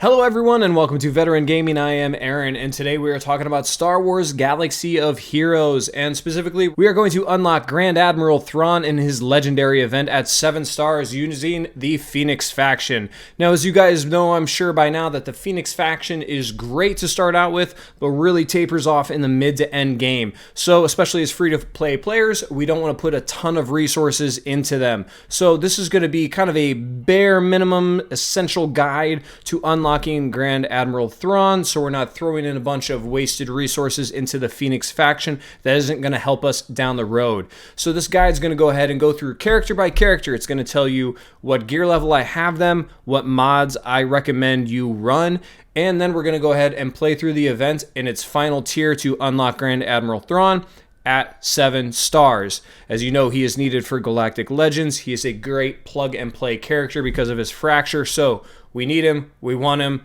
Hello everyone and welcome to Veteran Gaming. I am Aaron and today we are talking about Star Wars Galaxy of Heroes, and specifically we are going to unlock Grand Admiral Thrawn in his legendary event at 7 stars using the Phoenix faction. Now, as you guys know, I'm sure by now that the Phoenix faction is great to start out with, but really tapers off in the mid to end game. So especially as free to play players, we don't want to put a ton of resources into them. So this is going to be kind of a bare minimum essential guide to unlocking Grand Admiral Thrawn, so we're not throwing in a bunch of wasted resources into the Phoenix faction that isn't going to help us down the road. So this guide's going to go ahead and go through character by character. It's going to tell you what gear level I have them, what mods I recommend you run, and then we're going to go ahead and play through the event in its final tier to unlock Grand Admiral Thrawn at 7 stars. As you know, he is needed for Galactic Legends. He is a great plug and play character because of his fracture, so we need him, we want him.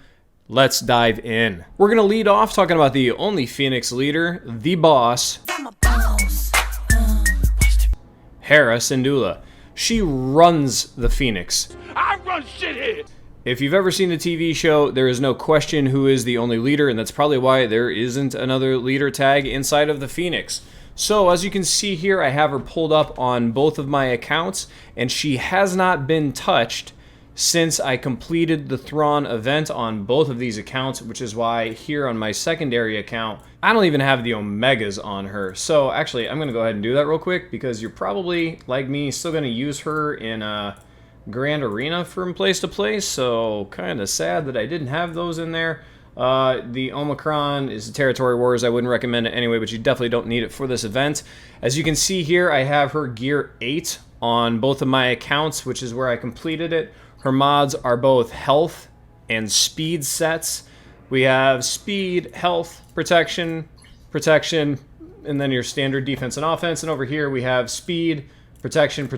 Let's dive in. We're going to lead off talking about the only Phoenix leader, the boss, Hera Syndulla. She runs the Phoenix. I run shit here! If you've ever seen the TV show, there is no question who is the only leader, and that's probably why there isn't another leader tag inside of the Phoenix. So as you can see here, I have her pulled up on both of my accounts, and she has not been touched since I completed the Thrawn event on both of these accounts, which is why here on my secondary account, I don't even have the Omegas on her. So actually, I'm going to go ahead and do that real quick because you're probably, like me, still going to use her in Grand Arena from place to place, so kind of sad that I didn't have those in there. The Omicron is a Territory Wars. I wouldn't recommend it anyway, but you definitely don't need it for this event. As you can see here, I have her gear 8 on both of my accounts, which is where I completed it. Her mods are both health and speed sets. We have speed, health, protection, and then your standard defense and offense. And over here we have speed, protection,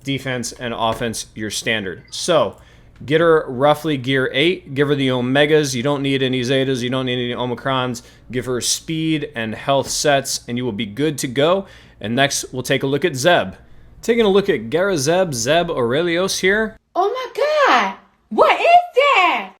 defense, and offense, your standard. So get her roughly gear 8. Give her the Omegas. You don't need any Zetas. You don't need any Omicrons. Give her speed and health sets, and you will be good to go. And next, we'll take a look at Zeb. Taking a look at Zeb Aurelios here. Oh my god! What is that?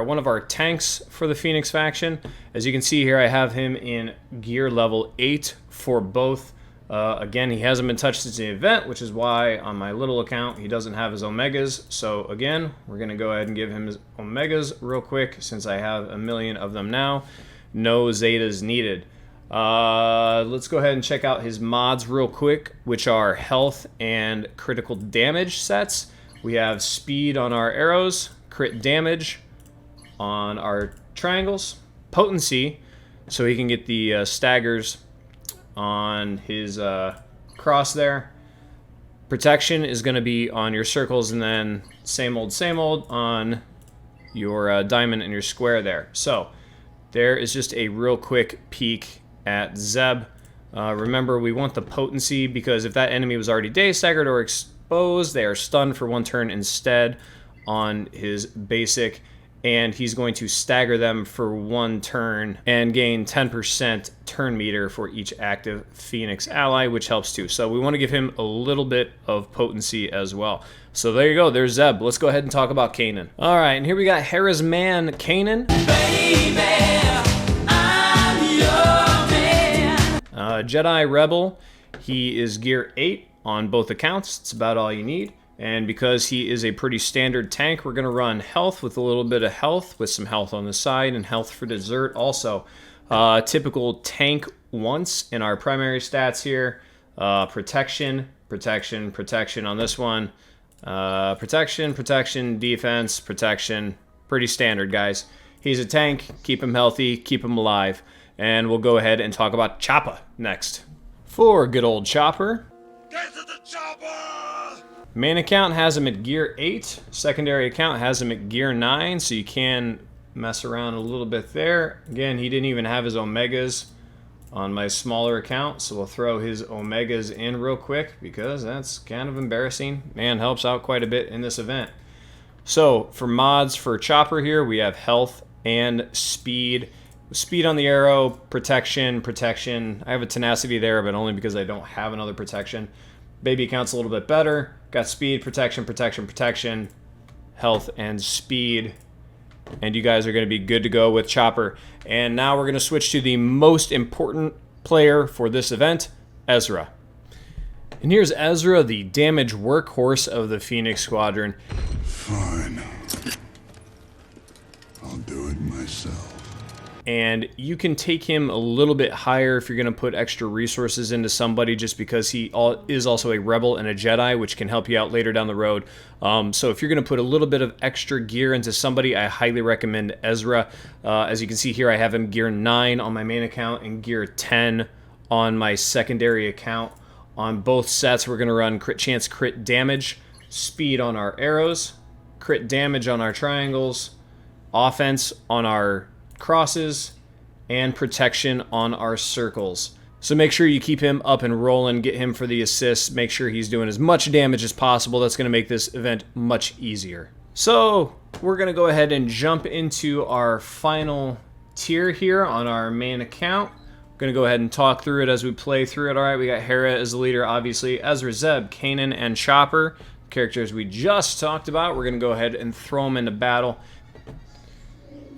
One of our tanks for the Phoenix faction. As you can see here, I have him in gear level 8 for both. Again, he hasn't been touched since the event, which is why on my little account he doesn't have his Omegas. So again, we're going to go ahead and give him his Omegas real quick since I have a million of them now. No Zetas needed. Let's go ahead and check out his mods real quick, which are health and critical damage sets. We have speed on our arrows, crit damage on our triangles, potency, so he can get the staggers on his cross there. Protection is going to be on your circles, and then same old on your diamond and your square there. So there is just a real quick peek at Zeb. Remember, we want the potency because if that enemy was already day staggered or exposed, they are stunned for 1 turn instead on his basic, and he's going to stagger them for 1 turn and gain 10% turn meter for each active Phoenix ally, which helps too. So we want to give him a little bit of potency as well. So there you go, there's Zeb. Let's go ahead and talk about Kanan. All right, and here we got Hera's man, Kanan. Jedi Rebel. He is gear 8 on both accounts. It's about all you need. And because he is a pretty standard tank, we're going to run health with a little bit of health, with some health on the side, and health for dessert also. Typical tank once in our primary stats here. Protection on this one. Protection, defense, protection. Pretty standard, guys. He's a tank. Keep him healthy. Keep him alive. And we'll go ahead and talk about Choppa next. For good old Chopper. Get to the chopper! Main account has him at gear 8. Secondary account has him at gear 9, so you can mess around a little bit there. Again, he didn't even have his Omegas on my smaller account, so we'll throw his Omegas in real quick because that's kind of embarrassing. Man, helps out quite a bit in this event. So for mods for Chopper here, we have health and speed. Speed on the arrow, protection. I have a tenacity there, but only because I don't have another protection. Baby account's a little bit better. Got speed, protection. health and speed. And you guys are going to be good to go with Chopper. And now we're going to switch to the most important player for this event, Ezra. And here's Ezra, the damage workhorse of the Phoenix Squadron. Fine. I'll do it myself. And you can take him a little bit higher if you're going to put extra resources into somebody, just because he is also a rebel and a Jedi, which can help you out later down the road. So if you're going to put a little bit of extra gear into somebody, I highly recommend Ezra. As you can see here, I have him gear 9 on my main account and gear 10 on my secondary account. On both sets, we're going to run crit chance, crit damage, speed on our arrows, crit damage on our triangles, offense on our crosses, and protection on our circles. So make sure you keep him up and rolling, get him for the assists, make sure he's doing as much damage as possible. That's going to make this event much easier. So we're going to go ahead and jump into our final tier here on our main account. I'm going to go ahead and talk through it as we play through it. Alright, we got Hera as the leader, obviously, Ezra, Zeb, Kanan, and Chopper, characters we just talked about. We're going to go ahead and throw them into battle.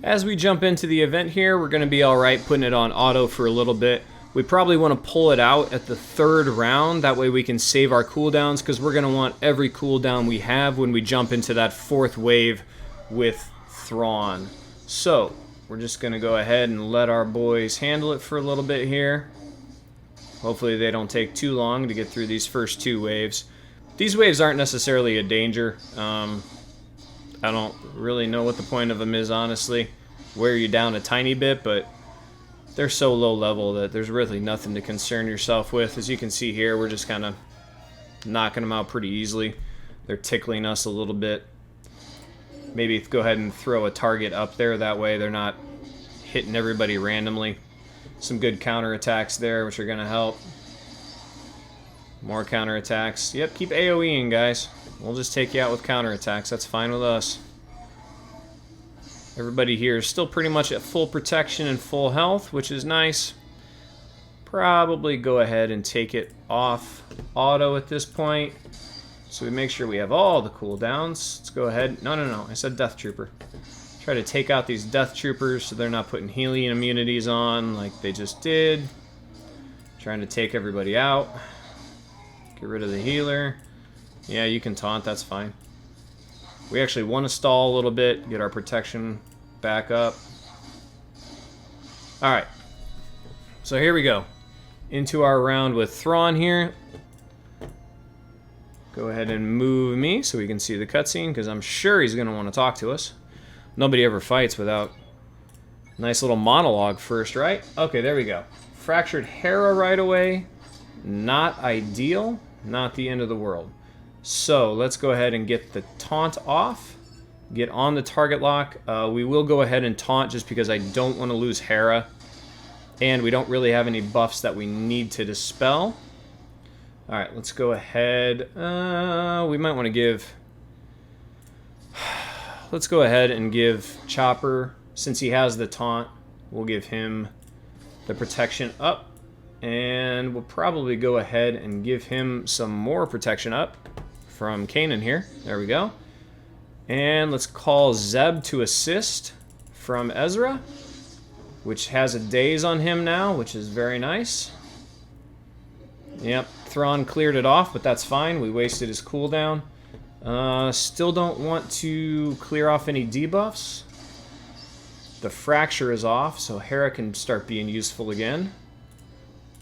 As we jump into the event here, we're going to be alright putting it on auto for a little bit. We probably want to pull it out at the 3rd round, that way we can save our cooldowns, because we're going to want every cooldown we have when we jump into that 4th wave with Thrawn. So, we're just going to go ahead and let our boys handle it for a little bit here. Hopefully they don't take too long to get through these first 2 waves. These waves aren't necessarily a danger. I don't really know what the point of them is, honestly. Wear you down a tiny bit, but they're so low level that there's really nothing to concern yourself with. As you can see here, we're just kind of knocking them out pretty easily. They're tickling us a little bit. Maybe go ahead and throw a target up there, that way they're not hitting everybody randomly. Some good counterattacks there, which are going to help. More counterattacks. Yep, keep AoEing, guys. We'll just take you out with counterattacks. That's fine with us. Everybody here is still pretty much at full protection and full health, which is nice. Probably go ahead and take it off auto at this point, so we make sure we have all the cooldowns. Let's go ahead. No. I said Death Trooper. Try to take out these Death Troopers so they're not putting healing immunities on like they just did. Trying to take everybody out. Get rid of the healer. Yeah, you can taunt, that's fine. We actually want to stall a little bit, get our protection back up. Alright. So here we go. Into our round with Thrawn here. Go ahead and move me so we can see the cutscene, because I'm sure he's going to want to talk to us. Nobody ever fights without a nice little monologue first, right? Okay, there we go. Fractured Hera right away. Not ideal. Not the end of the world. So let's go ahead and get the taunt off. Get on the target lock. We will go ahead and taunt just because I don't want to lose Hera. And we don't really have any buffs that we need to dispel. Alright, let's go ahead. We might want to give... Let's go ahead and give Chopper, since he has the taunt, we'll give him the protection up. And we'll probably go ahead and give him some more protection up from Kanan here. There we go. And let's call Zeb to assist from Ezra, which has a daze on him now, which is very nice. Yep, Thrawn cleared it off, but that's fine. We wasted his cooldown. Still don't want to clear off any debuffs. The fracture is off, so Hera can start being useful again.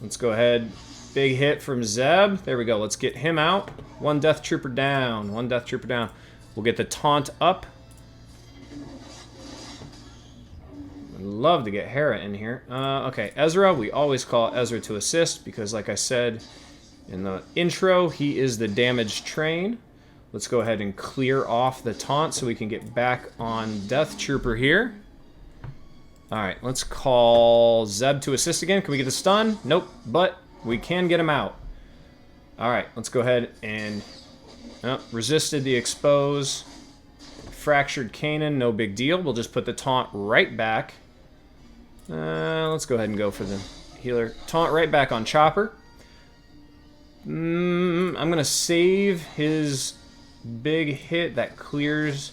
Let's go ahead. Big hit from Zeb. There we go. Let's get him out. One Death Trooper down. One Death Trooper down. We'll get the taunt up. I'd love to get Hera in here. Okay, Ezra. We always call Ezra to assist because, like I said in the intro, he is the damage train. Let's go ahead and clear off the taunt so we can get back on Death Trooper here. Alright, let's call Zeb to assist again. Can we get the stun? Nope, but we can get him out. Alright, let's go ahead and... resisted the expose. Fractured Kanan, no big deal. We'll just put the taunt right back. Let's go ahead and go for the healer. Taunt right back on Chopper. I'm going to save his big hit that clears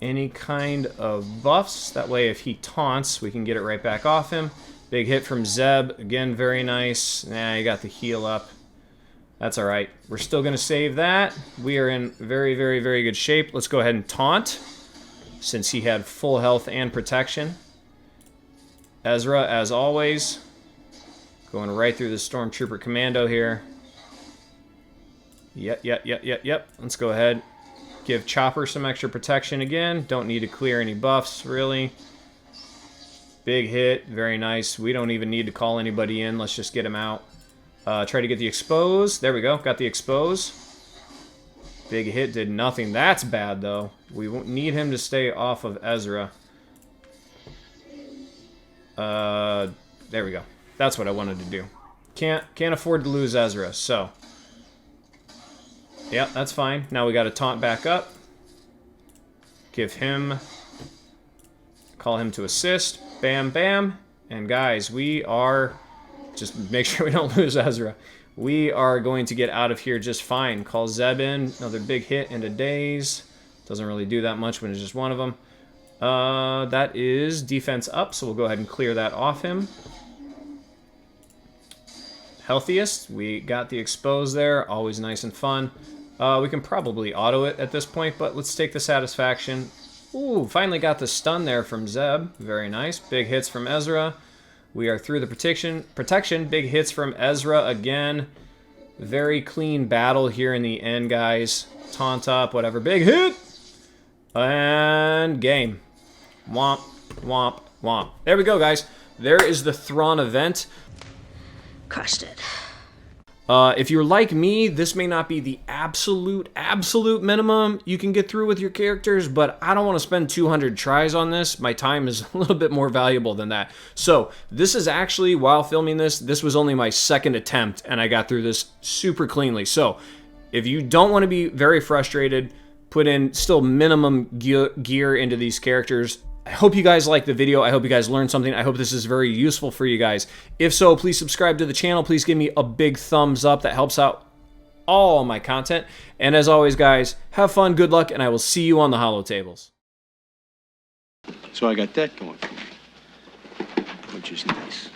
any kind of buffs. That way if he taunts, we can get it right back off him. Big hit from Zeb. Again, very nice. Nah, you got the heal up. That's alright. We're still going to save that. We are in very, very, very good shape. Let's go ahead and taunt, since he had full health and protection. Ezra, as always, going right through the Stormtrooper Commando here. Yep. Let's go ahead. Give Chopper some extra protection again. Don't need to clear any buffs, really. Big hit. Very nice. We don't even need to call anybody in. Let's just get him out. Try to get the expose. There we go. Got the expose. Big hit. Did nothing. That's bad, though. We won't need him to stay off of Ezra. There we go. That's what I wanted to do. Can't afford to lose Ezra, so... yeah, that's fine. Now we got to taunt back up. Give him... call him to assist. Bam, bam. And guys, we are... just make sure we don't lose Ezra. We are going to get out of here just fine. Call Zeb in. Another big hit into daze. Doesn't really do that much when it's just one of them. That is defense up, so we'll go ahead and clear that off him. Healthiest. We got the expose there. Always nice and fun. We can probably auto it at this point, but let's take the satisfaction. Ooh, finally got the stun there from Zeb. Very nice. Big hits from Ezra. We are through the protection. Big hits from Ezra again. Very clean battle here in the end, guys. Taunt up, whatever. Big hit! And game. Womp, womp, womp. There we go, guys. There is the Thrawn event. Crushed it. If you're like me, this may not be the absolute minimum you can get through with your characters, but I don't want to spend 200 tries on this. My time is a little bit more valuable than that. So this is actually, while filming this was only my second attempt, and I got through this super cleanly. So if you don't want to be very frustrated, put in still minimum gear into these characters. I hope you guys liked the video. I hope you guys learned something. I hope this is very useful for you guys. If so, please subscribe to the channel. Please give me a big thumbs up. That helps out all my content. And as always, guys, have fun, good luck, and I will see you on the holotables. So I got that going for me, which is nice.